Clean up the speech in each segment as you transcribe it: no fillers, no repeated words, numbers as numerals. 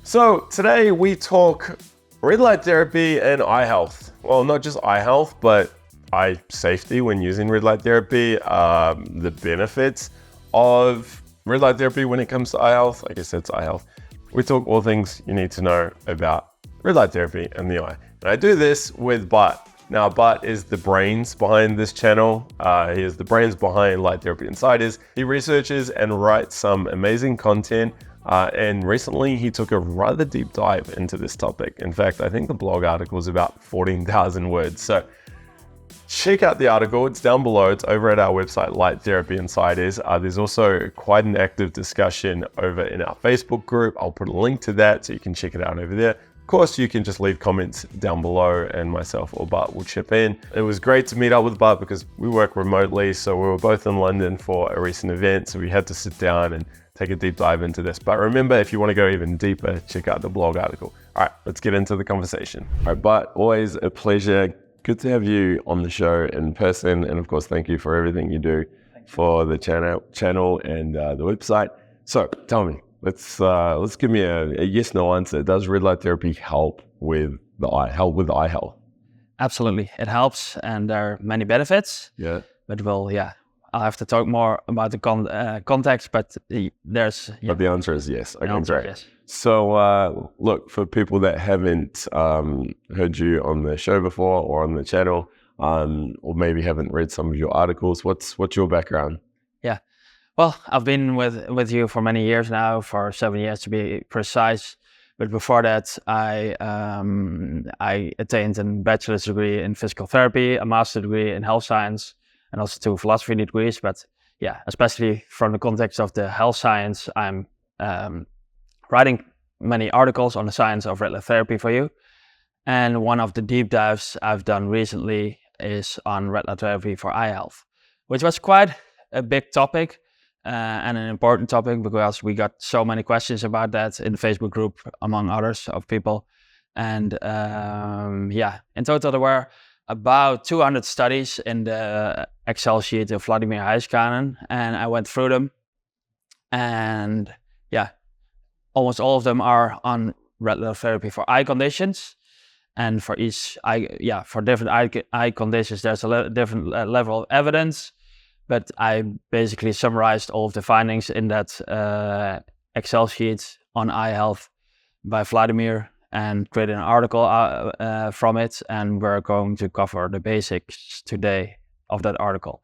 So today we talk red light therapy and eye health. Well, not just eye health, but eye safety when using red light therapy, the benefits of red light therapy when it comes to eye health. Like I said, it's eye health. We talk all things you need to know about red light therapy and the eye. And I do this with Bart. Now, Bart is the brains behind this channel. He is the brains behind Light Therapy Insiders. He researches and writes some amazing content. And recently he took a rather deep dive into this topic. In fact, I think the blog article is about 14,000 words. So check out the article, it's down below. It's over at our website, Light Therapy Insiders. There's also quite an active discussion over in our Facebook group. I'll put a link to that so you can check it out over there. Of course, you can just leave comments down below and myself or Bart will chip in. It was great to meet up with Bart because we work remotely. So we were both in London for a recent event. So we had to sit down and take a deep dive into this. But remember, if you want to go even deeper, check out the blog article. All right, let's get into the conversation. All right, Bart, always a pleasure. Good to have you on the show in person. And of course, thank you for everything you do for the channel and the website. So tell me, let's give me a yes/no answer. Does red light therapy help with the eye health? Absolutely, it helps, and there are many benefits. Yeah. But I'll have to talk more about the context. But there's. Yeah. But the answer is yes. Okay, great. Yes. So look, for people that haven't heard you on the show before or on the channel, or maybe haven't read some of your articles, what's your background? Yeah. Well, I've been with you for many years now, for 7 years to be precise. But before that, I attained a bachelor's degree in physical therapy, a master's degree in health science, and also 2 philosophy degrees. But yeah, especially from the context of the health science, I'm writing many articles on the science of red light therapy for you. And one of the deep dives I've done recently is on red light therapy for eye health, which was quite a big topic. And an important topic because we got so many questions about that in the Facebook group, among others of people. And in total there were about 200 studies in the Excel sheet of Vladimir Heiskanen, and I went through them. And yeah, almost all of them are on red light therapy for eye conditions. And for each for different eye conditions, there's a different level of evidence. But I basically summarized all of the findings in that Excel sheet on eye health by Vladimir and created an article from it. And we're going to cover the basics today of that article.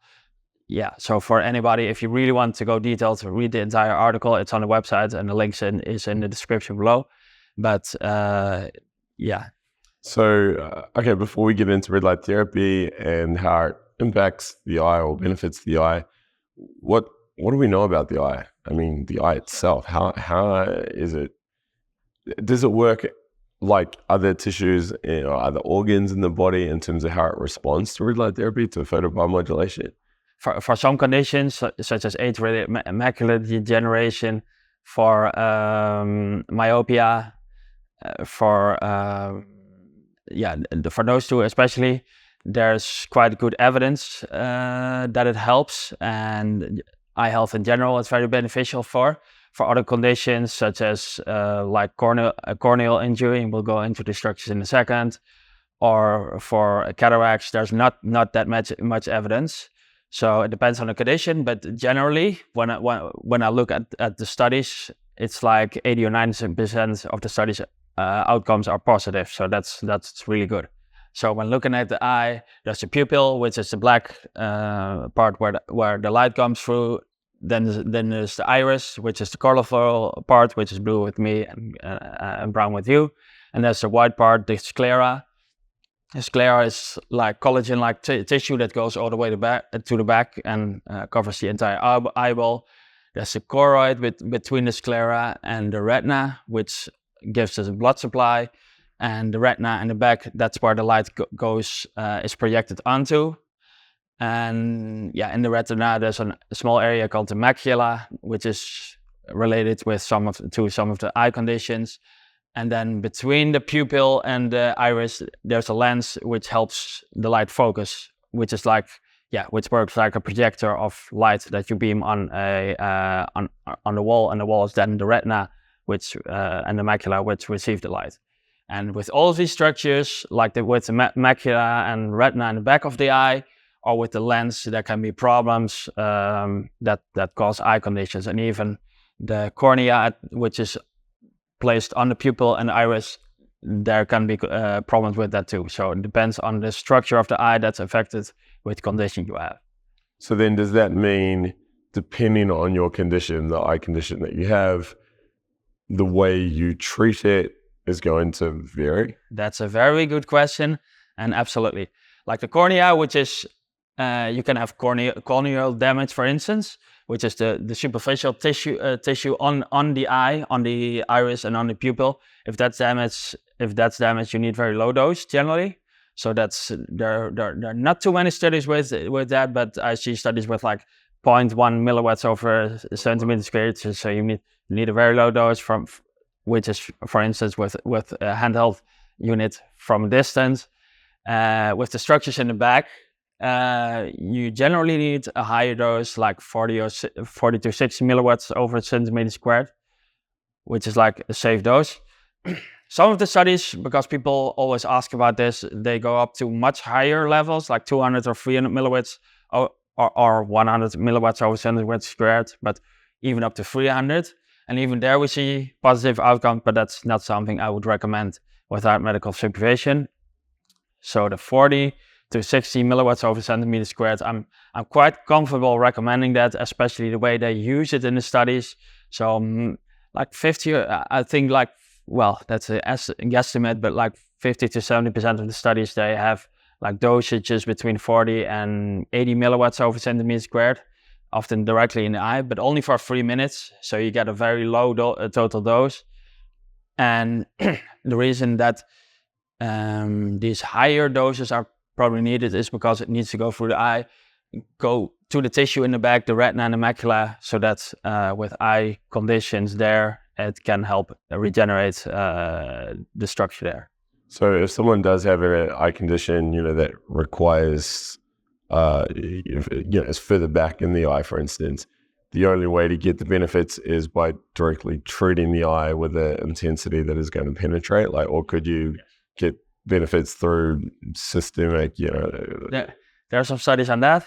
Yeah, so for anybody, if you really want to go detailed, to read the entire article, it's on the website and the links is in the description below. But yeah. So, okay, before we get into red light therapy and how it impacts the eye or benefits the eye, what do we know about the eye? I mean, the eye itself, how is it? Does it work like other tissues or other organs in the body in terms of how it responds to red light therapy, to photobiomodulation? For some conditions, such as age-related macular degeneration, for myopia, for those two especially, there's quite good evidence that it helps, and eye health in general is very beneficial for other conditions such as like corneal injury, and we'll go into the structures in a second, or for cataracts. There's not that much evidence, so it depends on the condition. But generally, when I look at the studies, it's like 80 or 90% of the studies outcomes are positive, so that's really good. So when looking at the eye, there's the pupil, which is the black part where the light comes through. Then there's the iris, which is the colorful part, which is blue with me and brown with you. And there's the white part, the sclera. The sclera is like collagen-like tissue that goes all the way to the back and covers the entire eyeball. There's the choroid between the sclera and the retina, which gives us a blood supply. And the retina in the back, that's where the light is projected onto. And yeah, in the retina, there's a small area called the macula, which is related with some of the eye conditions. And then between the pupil and the iris, there's a lens which helps the light focus, which works like a projector of light that you beam on the wall, and the wall is then the retina, which and the macula, which receive the light. And with all of these structures, like with the macula and retina in the back of the eye, or with the lens, there can be problems that cause eye conditions. And even the cornea, which is placed on the pupil and the iris, there can be problems with that too. So it depends on the structure of the eye that's affected with condition you have. So then does that mean, depending on your condition, the eye condition that you have, the way you treat it is going to vary? That's a very good question, and absolutely. Like the cornea, which is, you can have corneal damage, for instance, which is the superficial tissue on the eye, on the iris and on the pupil. If that's damaged, you need very low dose generally. So there are not too many studies with that, but I see studies with like 0.1 milliwatts over a centimeter squared. So you need a very low dose which is, for instance, with a handheld unit from a distance. With the structures in the back, you generally need a higher dose, like 40 to 60 milliwatts over a centimeter squared, which is like a safe dose. Some of the studies, because people always ask about this, they go up to much higher levels, like 200 or 300 milliwatts or 100 milliwatts over centimeter squared, but even up to 300. And even there we see positive outcomes, but that's not something I would recommend without medical supervision. So the 40 to 60 milliwatts over centimeter squared, I'm quite comfortable recommending that, especially the way they use it in the studies. So like 50, I think like, well, that's a guesstimate, but like 50 to 70% of the studies, they have like dosages between 40 and 80 milliwatts over centimeter squared, often directly in the eye, but only for 3 minutes. So you get a very low total dose. And the reason that these higher doses are probably needed is because it needs to go through the eye, go to the tissue in the back, the retina and the macula, so that with eye conditions there, it can help regenerate the structure there. So if someone does have an eye condition, that requires, it's further back in the eye, for instance, the only way to get the benefits is by directly treating the eye with an intensity that is going to penetrate, or could you get benefits through systemic, There are some studies on that.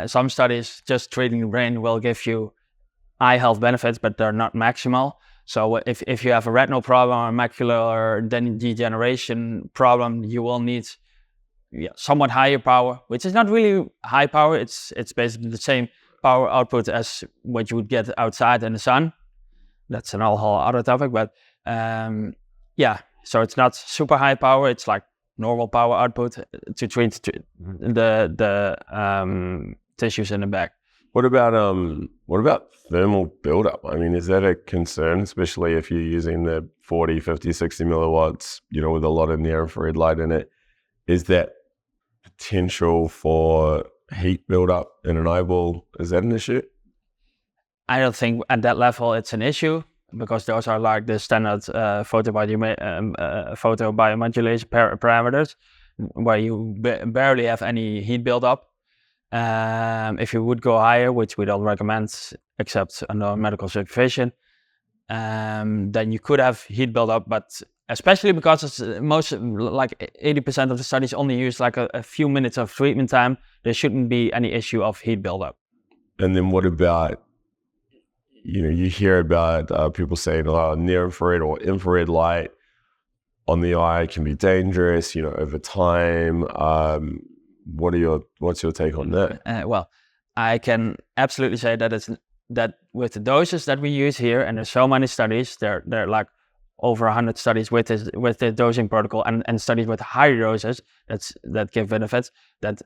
Some studies just treating the brain will give you eye health benefits, but they're not maximal. So if you have a retinal problem or macular degeneration problem, you will need somewhat higher power, which is not really high power. It's basically the same power output as what you would get outside in the sun. That's an whole other topic, but so it's not super high power. It's like normal power output to treat the tissues in the back. What about thermal buildup? I mean, is that a concern, especially if you're using the 40, 50, 60 milliwatts, with a lot of near-infrared light in it? Is that potential for heat buildup in an eyeball, is that an issue? I don't think at that level it's an issue, because those are like the standard photobiomodulation parameters, where you barely have any heat buildup. If you would go higher, which we don't recommend except under medical supervision, then you could have heat buildup, but especially because it's most, like 80% of the studies only use like a few minutes of treatment time, there shouldn't be any issue of heat buildup. And then what about, you hear about people saying near infrared or infrared light on the eye can be dangerous, over time. What's your take on that? Well, I can absolutely say that with the doses that we use here, and there's so many studies, there are like over 100 studies with the dosing protocol, and studies with higher doses that give benefits, that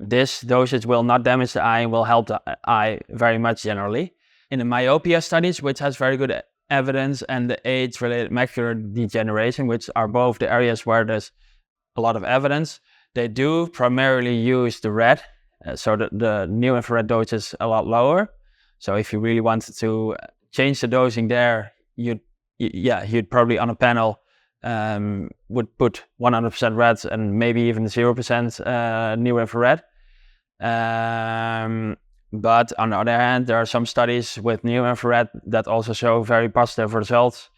this dosage will not damage the eye and will help the eye very much generally. In the myopia studies, which has very good evidence, and the age-related macular degeneration, which are both the areas where there's a lot of evidence, they do primarily use the red, so the near-infrared dose is a lot lower. So if you really wanted to change the dosing there, you'd probably on a panel would put 100% red and maybe even 0% near-infrared. But on the other hand, there are some studies with near-infrared that also show very positive results.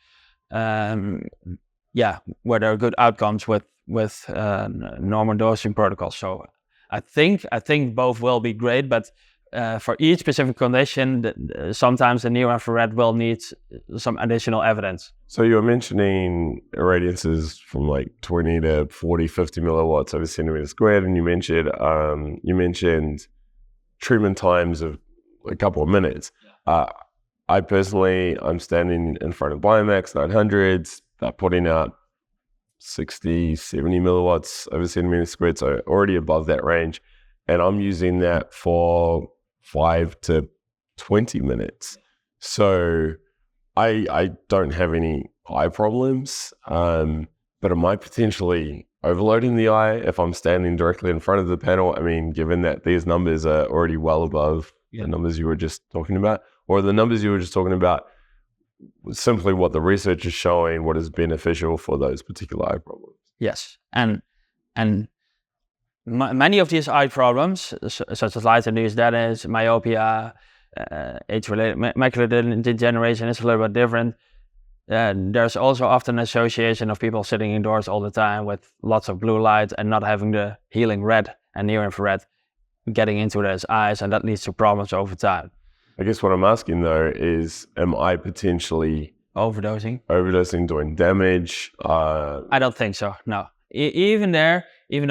Where there are good outcomes with normal dosing protocols. So I think both will be great, but for each specific condition, sometimes the near-infrared will need some additional evidence. So you were mentioning irradiances from like 20 to 40, 50 milliwatts over centimeter squared, and you mentioned treatment times of a couple of minutes. I personally, I'm standing in front of Biomax 900s, putting out 60, 70 milliwatts over centimeter squared, so already above that range. And I'm using that for 5 to 20 minutes. So I don't have any eye problems, but am I potentially overloading the eye if I'm standing directly in front of the panel? I mean, given that these numbers are already well above the numbers you were just talking about, or the numbers you were just talking about simply what the research is showing, what is beneficial for those particular eye problems? Yes, and many of these eye problems, such as light-induced deafness, myopia, age-related macular degeneration, is a little bit different. There's also often an association of people sitting indoors all the time with lots of blue light and not having the healing red and near-infrared getting into those eyes, and that leads to problems over time. I guess what I'm asking though is, am I potentially overdosing, doing damage? I don't think so, no. Even though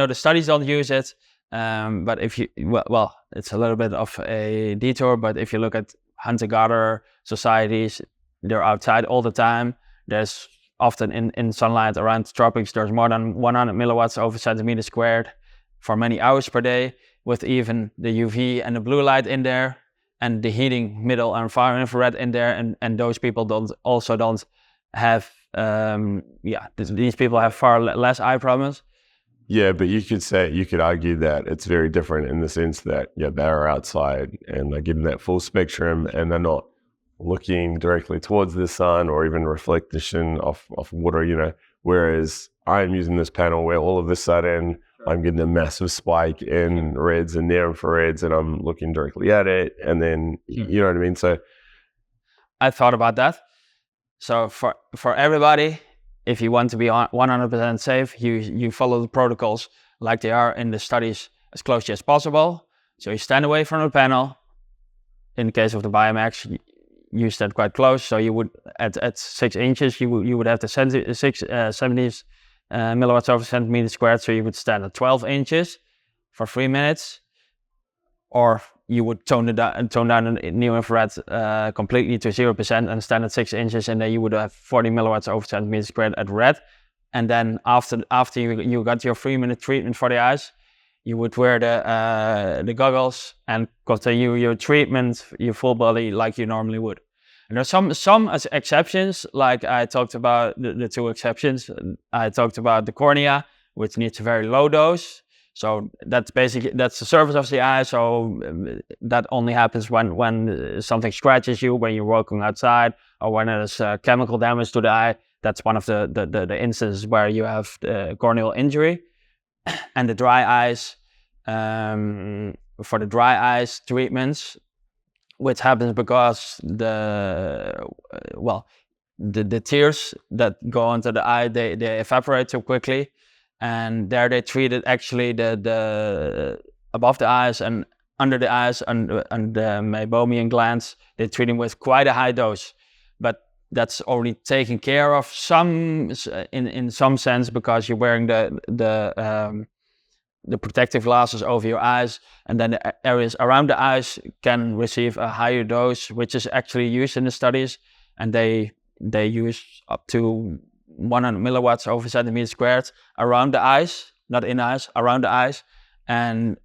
the studies don't use it, but if you, well, it's a little bit of a detour, but if you look at hunter-gatherer societies, they're outside all the time. There's often in sunlight around the tropics, there's more than 100 milliwatts over centimeter squared for many hours per day, with even the UV and the blue light in there, and the heating middle and far infrared in there, and those people don't have these people have far less eye problems. Yeah, but you could argue that it's very different in the sense that they're outside and they're getting that full spectrum, and they're not looking directly towards the sun or even reflection of water, whereas I'm using this panel where all of a sudden I'm getting a massive spike in reds and near infrareds, and I'm looking directly at it, and then you know what I mean. So I thought about that. So for everybody, if you want to be 100% safe, you follow the protocols like they are in the studies as closely as possible. So you stand away from the panel. In the case of the Biomax, you stand quite close. So you would at 6 inches, you would have the 70 milliwatts over centimeter squared. So you would stand at 12 inches for 3 minutes, or you would tone down the near-infrared completely to 0% and stand at 6 inches, and then you would have 40 milliwatts over centimeter squared at red. And then after you got your 3-minute treatment for the eyes, you would wear the goggles and continue your treatment, your full body like you normally would. And there's some exceptions, like I talked about the 2 exceptions. I talked about the cornea, which needs a very low dose. So that's the surface of the eye. So that only happens when something scratches you, when you're walking outside, or when there's chemical damage to the eye. That's one of the instances where you have corneal injury. And the dry eyes, for the dry eyes treatments, which happens because the tears that go into the eye, they evaporate too quickly. And there they treated actually the above the eyes and under the eyes and the meibomian glands. They treat them with quite a high dose, but that's only taken care of in some sense, because you're wearing the protective glasses over your eyes, and then the areas around the eyes can receive a higher dose, which is actually used in the studies, and they use up to 100 milliwatts over centimeter squared around the eyes, not in the eyes, around the eyes. And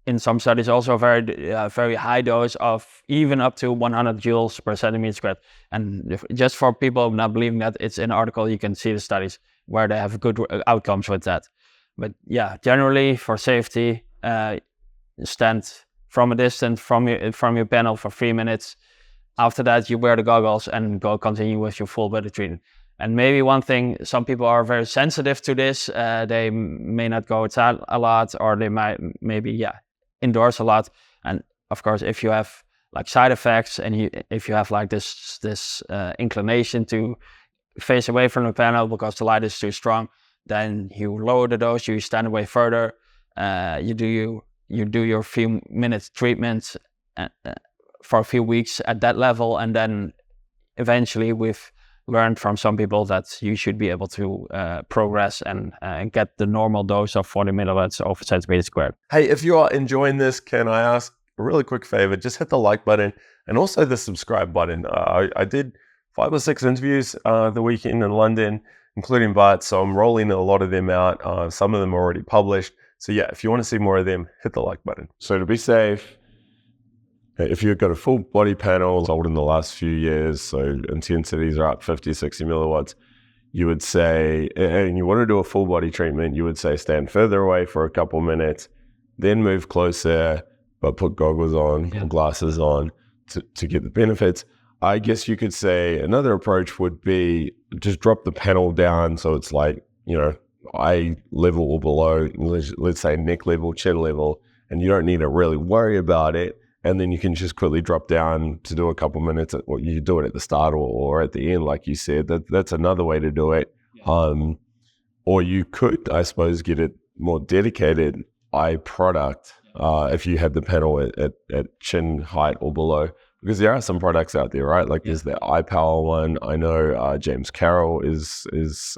in some studies also very high dose of even up to 100 joules per centimeter squared. And just for people not believing that, it's in the article, you can see the studies where they have good outcomes with that. But yeah, generally for safety, stand from a distance from your panel for 3 minutes. After that, you wear the goggles and continue with your full body treatment. And maybe one thing, some people are very sensitive to this. They may not go outside a lot, or they maybe indoors a lot. And of course, if you have like side effects and if you have like this inclination to face away from the panel because the light is too strong, then you lower the dose, you stand away further, you do your few minutes treatment for a few weeks at that level, and then eventually we've learned from some people that you should be able to progress and get the normal dose of 40 milliliters over centimeter squared. Hey, if you are enjoying this, can I ask a really quick favor? Just hit the like button and also the subscribe button. I did 5 or 6 interviews the weekend in London, including Bart, so I'm rolling a lot of them out. Some of them are already published. So yeah, if you want to see more of them, hit the like button. So to be safe, if you've got a full body panel sold in the last few years, so intensities are up 50, 60 milliwatts, you would say, and you want to do a full body treatment, you would say stand further away for a couple minutes, then move closer, but put goggles on, or glasses on to get the benefits. I guess you could say another approach would be just drop the panel down so it's like, eye level or below, let's say neck level, chin level, and you don't need to really worry about it. And then you can just quickly drop down to do a couple minutes. Well, you do it at the start or at the end, like you said. That's another way to do it. Or you could, I suppose, get it more dedicated eye product if you have the panel at chin height or below. Because there are some products out there, right? Like there's the eye power one. I know James Carroll is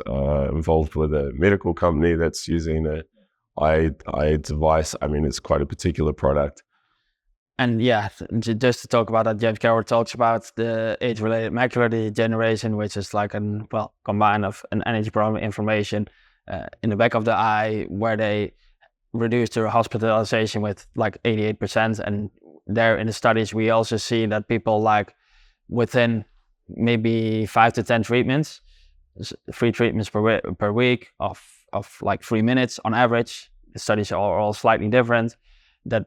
involved with a medical company that's using an eye device. I mean, it's quite a particular product. And yeah, just to talk about that, James Carroll talks about the age-related macular degeneration, which is like combine of an energy problem inflammation in the back of the eye, where they reduce their hospitalization with like 88%. And there in the studies, we also see that people like within maybe 5 to 10 treatments, 3 treatments per week of like 3 minutes on average. The studies are all slightly different. That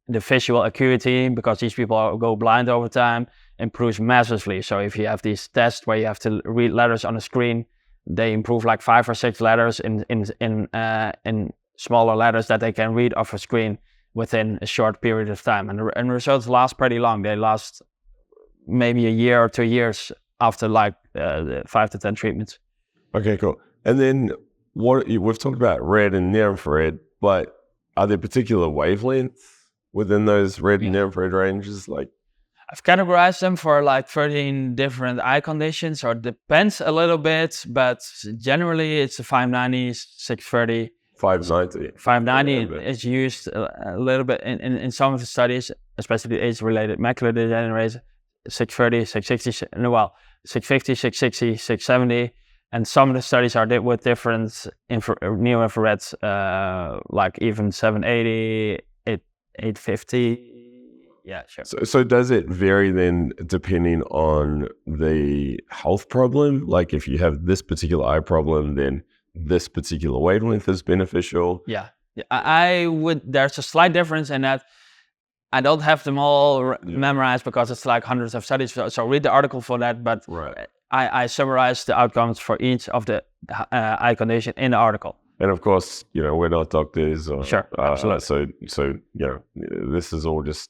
the visual acuity, because these people go blind over time, improves massively. So if you have these tests where you have to read letters on a screen, they improve like 5 or 6 letters in smaller letters that they can read off a screen within a short period of time. And the results last pretty long. They last maybe a year or 2 years after like 5 to 10 treatments. Okay, cool. And then we've talked about red and near infrared, but are there particular wavelengths within those red and near infrared ranges? Like, I've categorized them for like 13 different eye conditions, so it depends a little bit, but generally it's a 590, 630. 590. 590 is used a little bit in some of the studies, especially age-related macular degeneration, 630, 660, 650, 660, 670. And some of the studies are with different near-infrareds, like even 780, 850. Yeah, sure. So does it vary then depending on the health problem? Like if you have this particular eye problem, then this particular wavelength is beneficial? Yeah. I would, there's a slight difference in that. I don't have them all memorized because it's like hundreds of studies. So read the article for that, but I summarize the outcomes for each of the eye condition in the article. And of course, we're not doctors. Sure, absolutely. So this is all just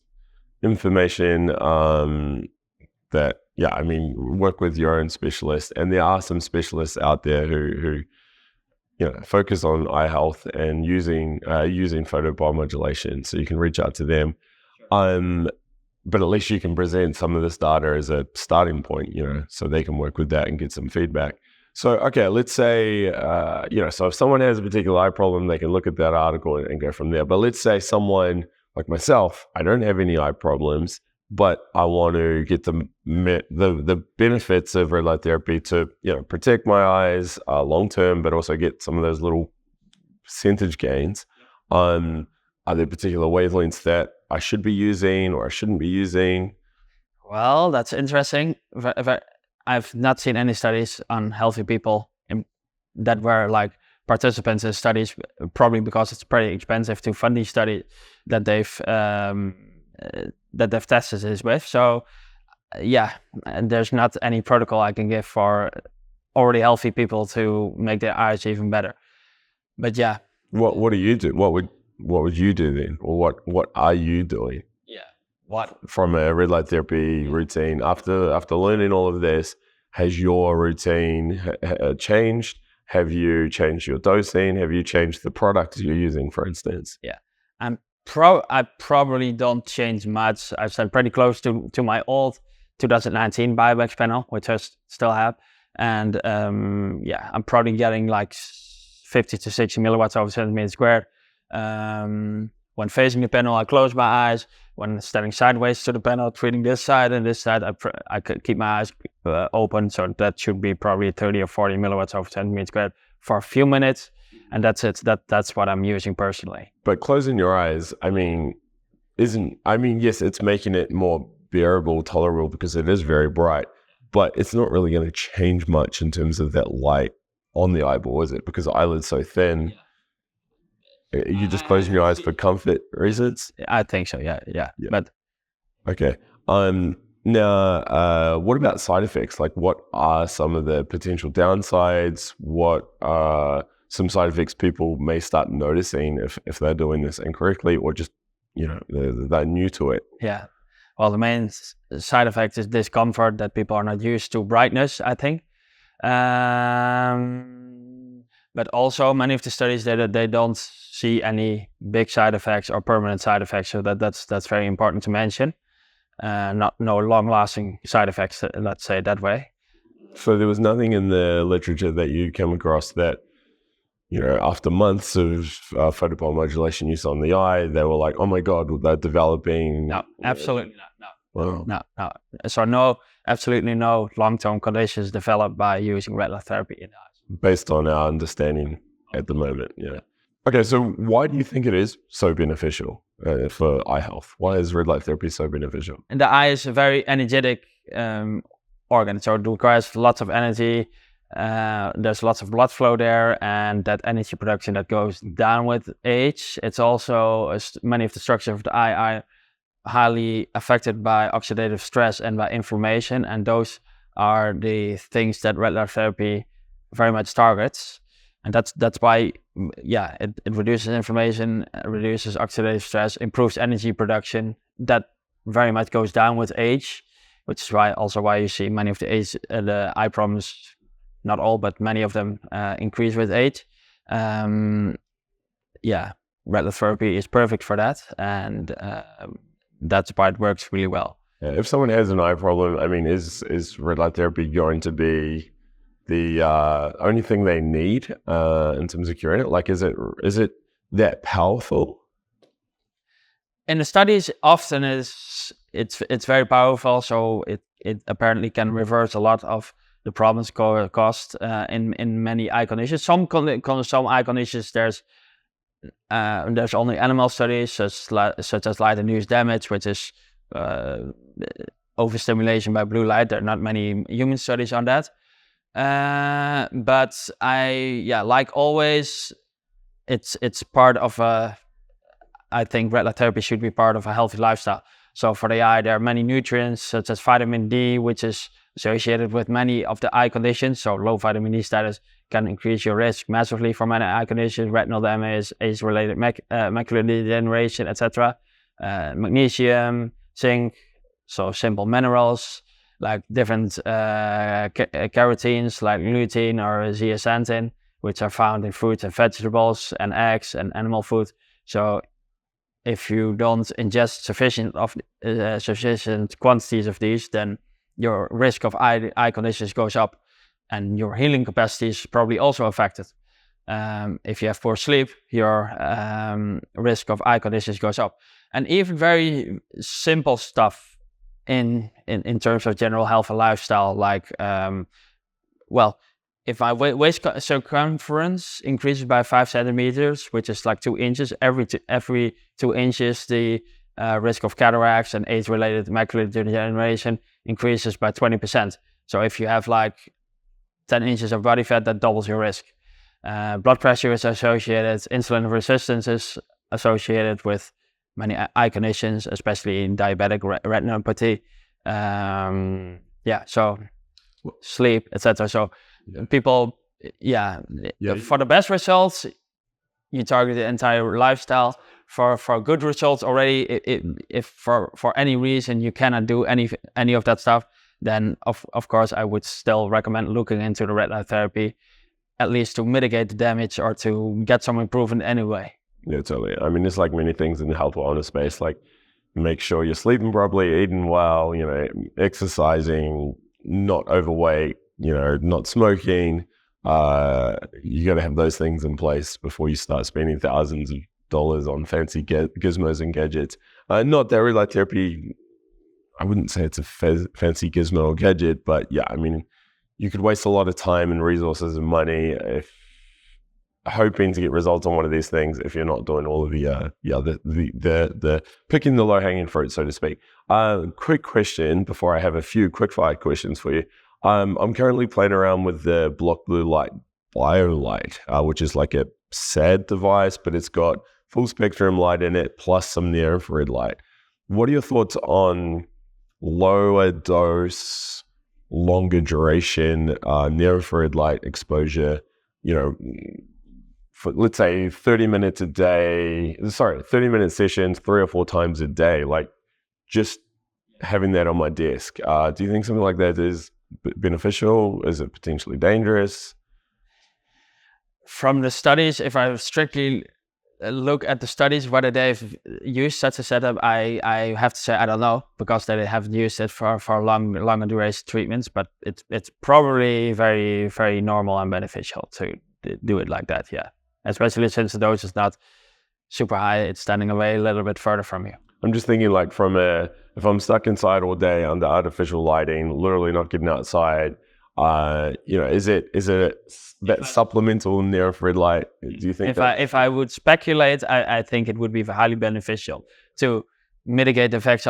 information that, work with your own specialist. And there are some specialists out there who focus on eye health and using photobiomodulation. So you can reach out to them. But at least you can present some of this data as a starting point, so they can work with that and get some feedback. So, okay, let's say, so if someone has a particular eye problem, they can look at that article and go from there. But let's say someone like myself, I don't have any eye problems, but I want to get the benefits of red light therapy to, protect my eyes long-term, but also get some of those little percentage gains. Are there particular wavelengths that I should be using or I shouldn't be using? Well, that's interesting. I've not seen any studies on healthy people that were like participants in studies, probably because it's pretty expensive to fund these studies that they've tested this with. So and there's not any protocol I can give for already healthy people to make their eyes even better. But what do you do? What would you do then, or what are you doing? What? From a red light therapy routine? After learning all of this, has your routine changed? Have you changed your dosing? Have you changed the products you're using, for instance? Yeah, I probably don't change much. I stayed pretty close to my old 2019 Biobanks panel, which I still have, and I'm probably getting like 50 to 60 milliwatts over centimeter squared. When facing the panel, I close my eyes. When standing sideways to the panel, treating this side and this side, I could keep my eyes open. So that should be probably 30 or 40 milliwatts over centimeter squared for a few minutes. And that's it. That's what I'm using personally. But closing your eyes, yes, it's making it more bearable, tolerable because it is very bright, but it's not really going to change much in terms of that light on the eyeball, is it? Because the eyelid's so thin. Yeah. You just closing your eyes for comfort reasons? I think so. Yeah. But okay. Now, what about side effects? Like, what are some of the potential downsides? What are some side effects people may start noticing if they're doing this incorrectly, or just they're new to it? Yeah. Well, the main side effect is discomfort, that people are not used to brightness, I think. But also many of the studies they don't see any big side effects or permanent side effects, so that's very important to mention. No long-lasting side effects, let's say it that way. So there was nothing in the literature that you came across that, after months of photobiomodulation use on the eye, they were like, oh my God, they're developing... No, absolutely not. No. Wow. No. So absolutely no long-term conditions developed by using red light therapy in the eyes. Based on our understanding at the moment, yeah. Okay, so why do you think it is so beneficial for eye health? Why is red light therapy so beneficial? And the eye is a very energetic organ, so it requires lots of energy. There's lots of blood flow there, and that energy production that goes down with age. It's also many of the structures of the eye are highly affected by oxidative stress and by inflammation, and those are the things that red light therapy very much targets. And that's why, it reduces inflammation, reduces oxidative stress, improves energy production. That very much goes down with age, which is why you see many of the eye problems, not all, but many of them increase with age. Red light therapy is perfect for that, and that's why it works really well. Yeah, if someone has an eye problem, is red light therapy going to be the only thing they need in terms of curing it? Like, is it that powerful? In the studies, often it's very powerful. So it apparently can reverse a lot of the problems caused in many eye conditions. Some eye conditions there's only animal studies such as light-induced damage, which is overstimulation by blue light. There are not many human studies on that. But like always, it's part of I think red light therapy should be part of a healthy lifestyle. So for the eye, there are many nutrients such as vitamin D, which is associated with many of the eye conditions. So low vitamin D status can increase your risk massively for many eye conditions, retinal damage, age-related macular degeneration, etc. Magnesium, zinc, so simple minerals, like different carotenes like lutein or zeaxanthin, which are found in fruits and vegetables and eggs and animal food. So if you don't ingest sufficient quantities of these, then your risk of eye conditions goes up, and your healing capacity is probably also affected. If you have poor sleep, your risk of eye conditions goes up. And even very simple stuff in terms of general health and lifestyle, like if my waist circumference increases by 5 centimeters, which is like 2 inches, every 2 inches the risk of cataracts and age-related macular degeneration increases by 20%. So if you have like 10 inches of body fat, that doubles your risk. Blood pressure is associated, insulin resistance is associated with many eye conditions, especially in diabetic retinopathy. So sleep, etc. So people, for the best results, you target the entire lifestyle. for good results already. If for any reason you cannot do any of that stuff, then of course I would still recommend looking into the red light therapy, at least to mitigate the damage or to get some improvement anyway. Yeah, totally. I mean, it's like many things in the health wellness space, like make sure you're sleeping properly, eating well, exercising, not overweight, not smoking. You got to have those things in place before you start spending thousands of dollars on fancy gizmos and gadgets. Not that red light therapy, I wouldn't say it's a fancy gizmo or gadget, but yeah, I mean, you could waste a lot of time and resources and money if hoping to get results on one of these things if you're not doing all of the picking the low-hanging fruit, so to speak. Quick question before I have a few quick-fire questions for you. I'm currently playing around with the Block Blue Light BioLight, which is like a SAD device, but it's got full spectrum light in it plus some near infrared light. What are your thoughts on lower dose, longer duration near infrared light exposure, for let's say 30 minutes a day, 30-minute sessions 3 or 4 times a day, like just having that on my desk. Do you think something like that is beneficial? Is it potentially dangerous? From the studies, if I strictly look at the studies, whether they've used such a setup, I have to say I don't know, because they haven't used it for longer duration treatments, but it's probably very, very normal and beneficial to do it like that, yeah. Especially since the dose is not super high, it's standing away a little bit further from you. I'm just thinking like if I'm stuck inside all day under artificial lighting, literally not getting outside, is it that supplemental near infrared light? Do you think if I would speculate, I think it would be highly beneficial to mitigate the effects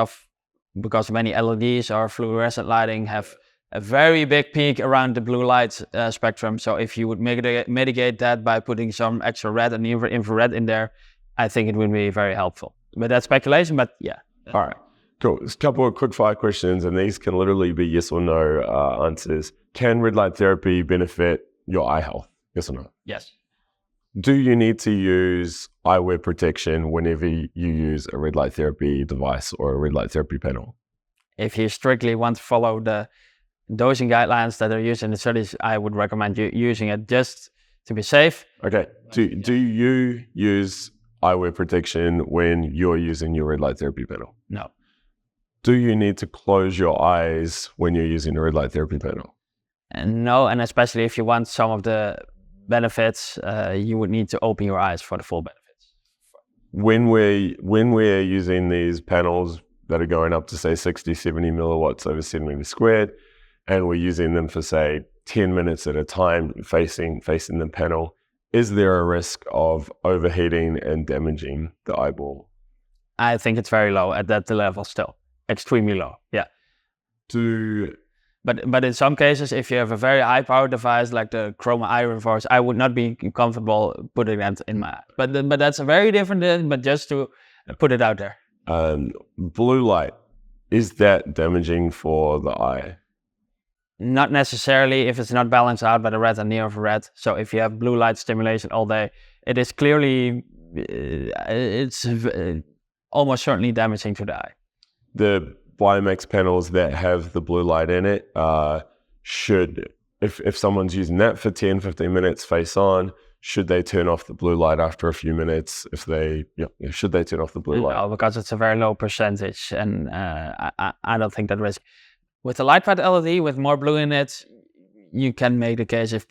because many LEDs or fluorescent lighting have a very big peak around the blue light spectrum. So if you would mitigate that by putting some extra red and infrared in there, I think it would be very helpful. But that's speculation, but yeah. All right, cool. There's a couple of quick fire questions, and these can literally be yes or no answers. Can red light therapy benefit your eye health? Yes or no? Yes. Do you need to use eyewear protection whenever you use a red light therapy device or a red light therapy panel? If you strictly want to follow the dosing guidelines that are used in the studies, I would recommend you using it just to be safe. Okay. Do you use eyewear protection when you're using your red light therapy panel? No. Do you need to close your eyes when you're using a red light therapy panel? No, and especially if you want some of the benefits, you would need to open your eyes for the full benefits. When we're using these panels that are going up to say 60, 70 milliwatts over centimeter squared, and we're using them for say 10 minutes at a time facing the panel, is there a risk of overheating and damaging the eyeball? I think it's very low at that level still. Extremely low, yeah. But in some cases, if you have a very high power device like the Chroma Eye Reverse, I would not be comfortable putting that in my eye. But that's a very different thing, but just to put it out there. Blue light, is that damaging for the eye? Not necessarily if it's not balanced out by the red and near infrared. So if you have blue light stimulation all day, it is clearly, it's almost certainly damaging to the eye. The Biomax panels that have the blue light in it if someone's using that for 10, 15 minutes face on, should they turn off the blue light after a few minutes? Should they turn off the blue light? No, because it's a very low percentage, and I don't think that risk. With the light path LED with more blue in it, you can make the case if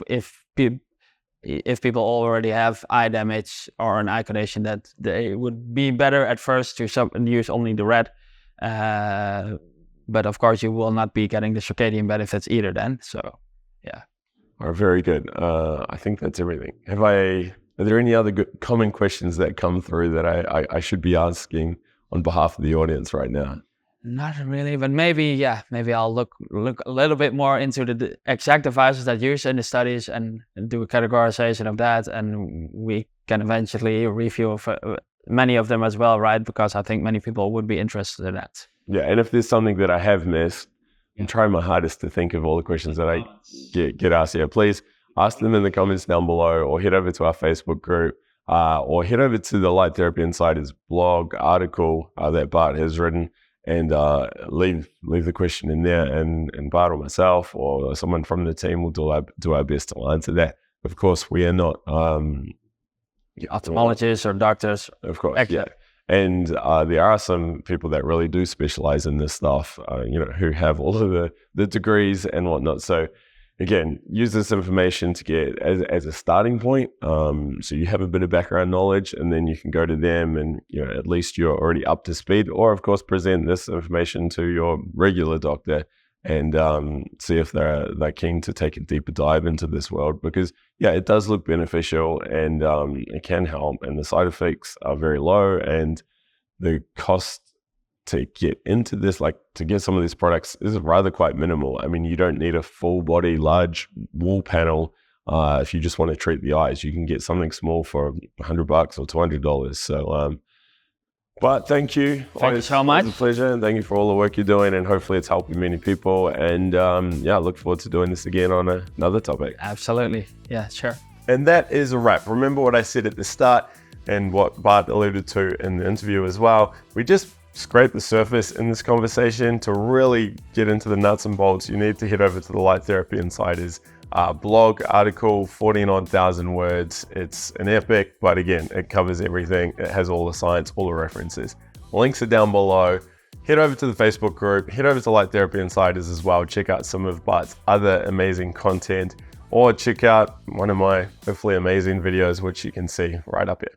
people already have eye damage or an eye condition that they would be better at first to use only the red. But of course, you will not be getting the circadian benefits either then. So, yeah. All right, very good. I think that's everything. Are there any other common questions that come through that I should be asking on behalf of the audience right now? Not really, but maybe I'll look a little bit more into the exact devices that use in the studies and do a categorization of that, and we can eventually review many of them as well, right? Because I think many people would be interested in that. Yeah, and if there's something that I have missed, I'm trying my hardest to think of all the questions that I get asked. Yeah, please ask them in the comments down below or head over to our Facebook group. or head over to the Light Therapy Insiders blog article that Bart has written, and leave the question in there, and Bart or myself or someone from the team will do our best to answer that. Of course, we are not ophthalmologists or doctors. Of course, yeah. And there are some people that really do specialize in this stuff, who have all of the degrees and whatnot. So again, use this information to get as a starting point, so you have a bit of background knowledge, and then you can go to them and at least you're already up to speed. Or of course, present this information to your regular doctor and see if they're keen to take a deeper dive into this world, because it does look beneficial, and it can help, and the side effects are very low, and the cost to get into this, to get some of these products, is rather quite minimal. I mean, you don't need a full body large wall panel if you just want to treat the eyes. You can get something small for $100 or $200. So but thank you. Thank you so much. It's a pleasure, and thank you for all the work you're doing, and hopefully it's helping many people. And I look forward to doing this again on another topic. Absolutely. Yeah, sure. And that is a wrap. Remember what I said at the start and what Bart alluded to in the interview as well. We just scrape the surface in this conversation. To really get into the nuts and bolts, you need to head over to the Light Therapy Insiders blog article, 49,000 words. It's an epic, but again, it covers everything. It has all the science, all the references. Links are down below. Head over to the Facebook group, head over to Light Therapy Insiders as well. Check out some of Bart's other amazing content, or check out one of my hopefully amazing videos, which you can see right up here.